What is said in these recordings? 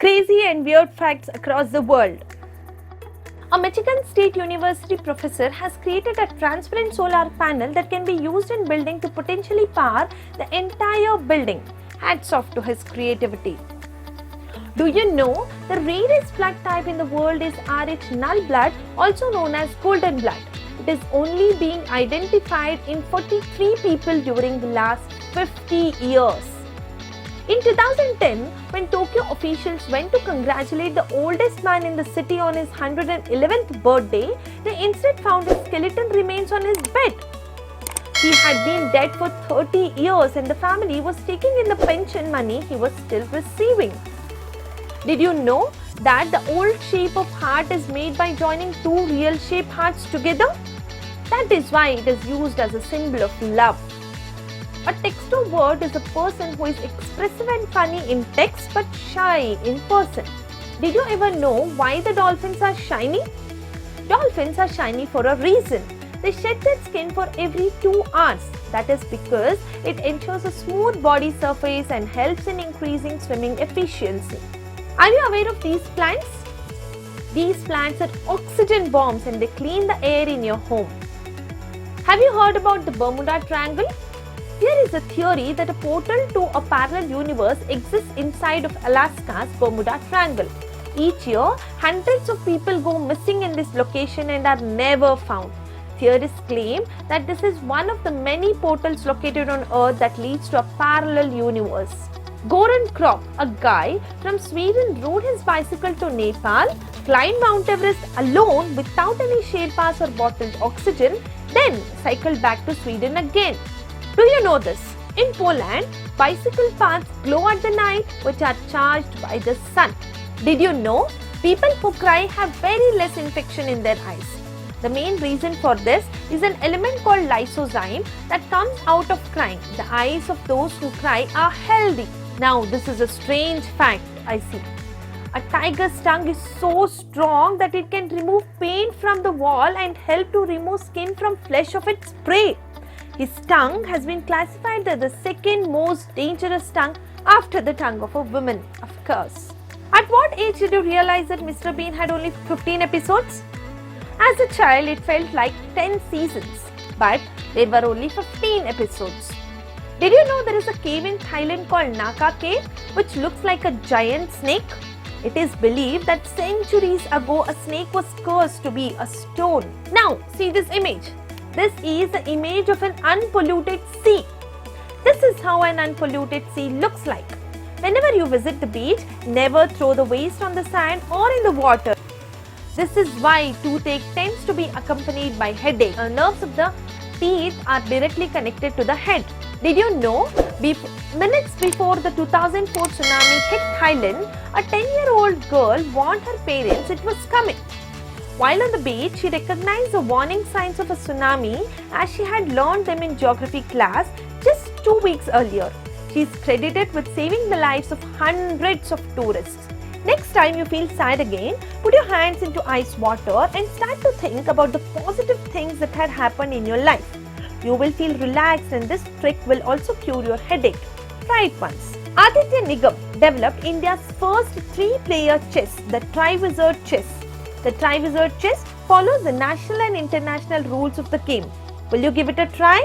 Crazy and weird facts across the world. A Michigan State University professor has created a transparent solar panel that can be used in building to potentially power the entire building. Hats off to his creativity. Do you know the rarest blood type in the world is Rh null blood, also known as golden blood? It is only being identified in 43 people during the last 50 years. In 2010, when Tokyo officials went to congratulate the oldest man in the city on his 111th birthday, they instead found his skeleton remains on his bed. He had been dead for 30 years and the family was taking in the pension money he was still receiving. Did you know that the old shape of heart is made by joining two real shaped hearts together? That is why it is used as a symbol of love. A textrovert is a person who is expressive and funny in text but shy in person. Did you ever know why the dolphins are shiny? Dolphins are shiny for a reason. They shed their skin for every 2 hours. That is because it ensures a smooth body surface and helps in increasing swimming efficiency. Are you aware of these plants? These plants are oxygen bombs and they clean the air in your home. Have you heard about the Bermuda Triangle? There is a theory that a portal to a parallel universe exists inside of Alaska's Bermuda Triangle. Each year, hundreds of people go missing in this location and are never found. Theorists claim that this is one of the many portals located on Earth that leads to a parallel universe. Goran Kropp, a guy from Sweden, rode his bicycle to Nepal, climbed Mount Everest alone without any Sherpas or bottled oxygen, then cycled back to Sweden again. Do you know this? In Poland, bicycle paths glow at the night which are charged by the sun. Did you know people who cry have very less infection in their eyes? The main reason for this is an element called lysozyme that comes out of crying. The eyes of those who cry are healthy. Now this is a strange fact I see. A tiger's tongue is so strong that it can remove paint from the wall and help to remove skin from flesh of its prey. His tongue has been classified as the second most dangerous tongue after the tongue of a woman, of course. At what age did you realize that Mr. Bean had only 15 episodes? As a child, it felt like 10 seasons, but there were only 15 episodes. Did you know there is a cave in Thailand called Naka Cave, which looks like a giant snake? It is believed that centuries ago a snake was cursed to be a stone. Now, see this image. This is the image of an unpolluted sea. This is how an unpolluted sea looks like. Whenever you visit the beach, never throw the waste on the sand or in the water. This is why toothache tends to be accompanied by headache. The nerves of the teeth are directly connected to the head. Did you know, minutes before the 2004 tsunami hit Thailand, a 10-year-old girl warned her parents it was coming. While on the beach, she recognized the warning signs of a tsunami as she had learned them in geography class just 2 weeks earlier. She is credited with saving the lives of hundreds of tourists. Next time you feel sad again, put your hands into ice water and start to think about the positive things that had happened in your life. You will feel relaxed and this trick will also cure your headache. Try it once. Aditya Nigam developed India's first 3-player chess, the Tri-Wizard chess. The Tri-Wizard chess follows the national and international rules of the game. Will you give it a try?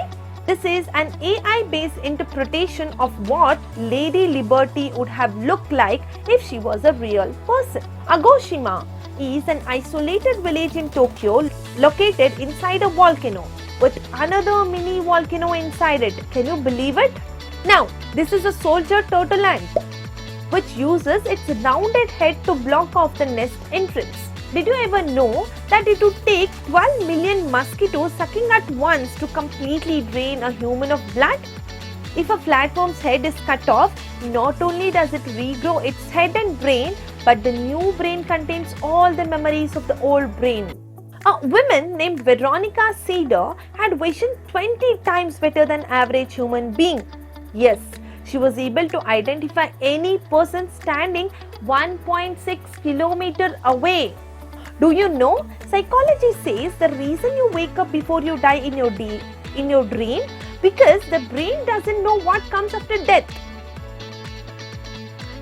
This is an AI-based interpretation of what Lady Liberty would have looked like if she was a real person. Agoshima is an isolated village in Tokyo located inside a volcano with another mini volcano inside it. Can you believe it? Now, this is a soldier turtle ant which uses its rounded head to block off the nest entrance. Did you ever know that it would take 12 million mosquitoes sucking at once to completely drain a human of blood? If a flatworm's head is cut off, not only does it regrow its head and brain, but the new brain contains all the memories of the old brain. A woman named Veronica Cedar had vision 20 times better than average human being. Yes, she was able to identify any person standing 1.6 kilometers away. Do you know, psychology says the reason you wake up before you die in your dream because the brain doesn't know what comes after death.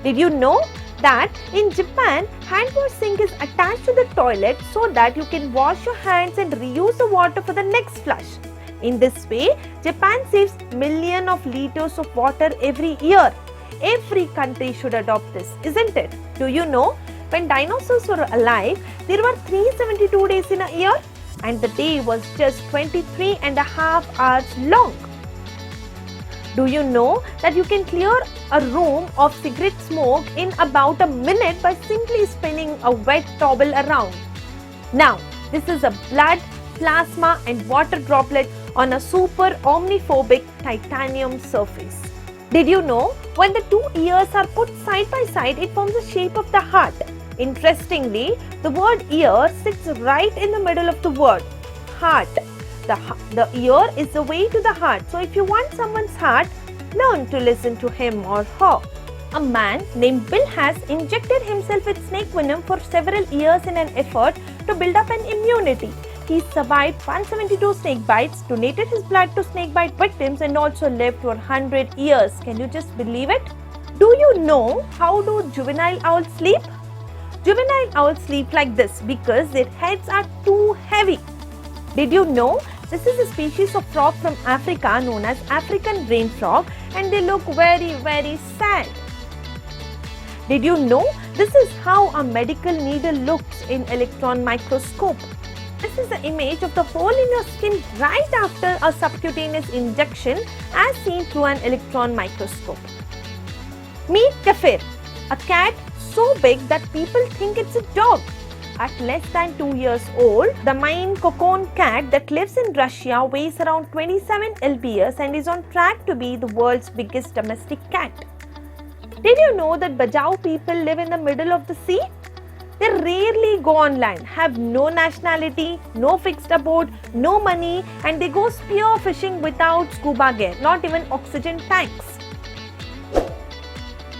Did you know that in Japan, hand wash sink is attached to the toilet so that you can wash your hands and reuse the water for the next flush. In this way, Japan saves millions of liters of water every year. Every country should adopt this, isn't it? Do you know, when dinosaurs were alive, there were 372 days in a year and the day was just 23 and a half hours long. Do you know that you can clear a room of cigarette smoke in about a minute by simply spinning a wet towel around? Now, this is a blood, plasma and water droplet on a super omniphobic titanium surface. Did you know when the two ears are put side by side, it forms the shape of the heart? Interestingly, the word ear sits right in the middle of the word heart. The ear is the way to the heart. So if you want someone's heart, learn to listen to him or her. A man named Bill has injected himself with snake venom for several years in an effort to build up an immunity. He survived 172 snake bites, donated his blood to snake bite victims and also lived for 100 years. Can you just believe it? Do you know how do juvenile owls sleep? Juvenile owls sleep like this because their heads are too heavy. Did you know this is a species of frog from Africa known as African rain frog and they look very, very sad. Did you know this is how a medical needle looks in electron microscope? This is the image of the hole in your skin right after a subcutaneous injection as seen through an electron microscope. Meet Kefir, a cat so big that people think it's a dog. At less than 2 years old, the Maine Coon cat that lives in Russia weighs around 27 lbs and is on track to be the world's biggest domestic cat. Did you know that Bajau people live in the middle of the sea? They rarely go on land, have no nationality, no fixed abode, no money, and they go spear fishing without scuba gear, not even oxygen tanks.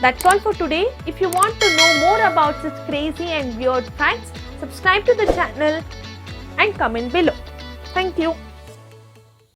That's all for today. If you want to know more about such crazy and weird facts, subscribe to the channel and comment below. Thank you.